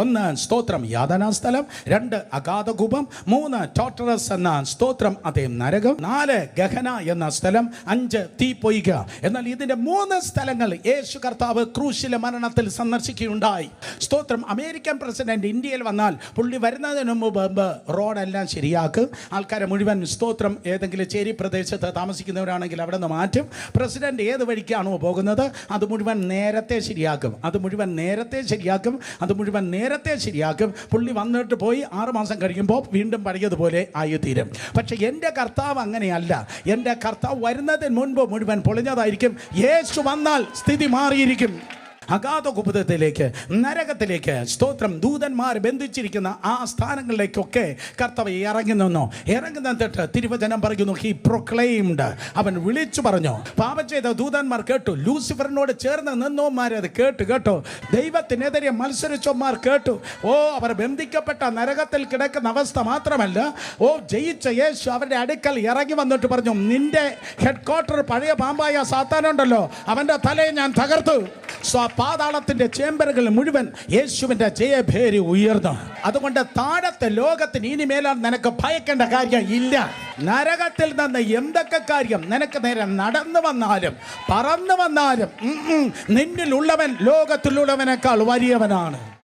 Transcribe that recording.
ഒന്ന് സ്തോത്രം യാതനാ സ്ഥലം, 2 അഗാധകൂപം, 3 ടോട്ടറസ് എന്ന സ്തോത്രം അതേ നരകം, 4 ഗഹന എന്ന സ്ഥലം, 5 തീ പൊയ്ക. എന്നാൽ ഇതിന്റെ 3 സ്ഥലങ്ങൾ യേശു കർത്താവ് ക്രൂശിലെ മരണത്തിൽ സന്ദർശിക്കുകയുണ്ടായി. സ്തോത്രം. അമേരിക്കൻ പ്രസിഡന്റ് ഇന്ത്യയിൽ വന്നാൽ പുള്ളി വരുന്നതിന് മുമ്പ് റോഡെല്ലാം ശരിയാക്കും. ആൾക്കാരെ മുഴുവൻ സ്തോത്രം ഏതെങ്കിലും ചേരി പ്രദേശത്ത് താമസിക്കുന്നവരാണെങ്കിൽ അവിടെ നിന്ന് മാറ്റും. പ്രസിഡന്റ് ഏത് വഴിക്കാണോ പോകുന്നത് അത് മുഴുവൻ നേരത്തെ ശരിയാക്കും. പുള്ളി വന്നിട്ട് പോയി 6 മാസം കഴിയുമ്പോൾ വീണ്ടും പഴയതുപോലെ ആയിത്തീരും. പക്ഷെ എൻ്റെ കർത്താവ് അങ്ങനെയല്ല. എൻ്റെ കർത്താവ് വരുന്നതിന് മുൻപ് മുഴുവൻ പൊളിഞ്ഞതായിരിക്കും. യേശു വന്നാൽ സ്ഥിതി മാറിയിരിക്കും. അഗാധകുപത്തിലേക്ക്, നരകത്തിലേക്ക്, സ്തോത്രം, ദൂതന്മാർ ബന്ധിച്ചിരിക്കുന്ന ആ സ്ഥാനങ്ങളിലേക്കൊക്കെ കർത്താവ് ഇറങ്ങി നിന്നിട്ട് തിരുവചനം പറയുന്നു, ഹി പ്രൊക്ലെയിംഡ്, അവൻ വിളിച്ചു പറഞ്ഞു. പാപം ചെയ്ത ദൂതന്മാർ കേട്ടു. ലൂസിഫറിനോട് ചേർന്ന് നിന്നോന്മാരത് കേട്ടോ. ദൈവത്തിനെതിരെ മത്സരിച്ചോന്മാർ കേട്ടു. അവർ ബന്ധിക്കപ്പെട്ട നരകത്തിൽ കിടക്കുന്ന അവസ്ഥ മാത്രമല്ല, ജയിച്ച യേശു അവരുടെ അടുക്കൽ ഇറങ്ങി വന്നിട്ട് പറഞ്ഞു, നിന്റെ ഹെഡ് ക്വാർട്ടർ പഴയ പാമ്പായ സാത്താനുണ്ടല്ലോ, അവൻ്റെ തലയെ ഞാൻ തകർത്തു. പാതാളത്തിന്റെ ചേമ്പറുകൾ മുഴുവൻ യേശുവിന്റെ ജയഭേരി ഉയർന്നു. അതുകൊണ്ട് താഴത്തെ ലോകത്തിന് ഇനിമേലാൽ നിനക്ക് ഭയക്കേണ്ട കാര്യം ഇല്ല. നരകത്തിൽ നിന്ന് എന്തൊക്കെ കാര്യം നിനക്ക് നേരെ നടന്നു വന്നാലും പറന്നു വന്നാലും നിന്നിലുള്ളവൻ ലോകത്തിലുള്ളവനേക്കാൾ വലിയവനാണ്.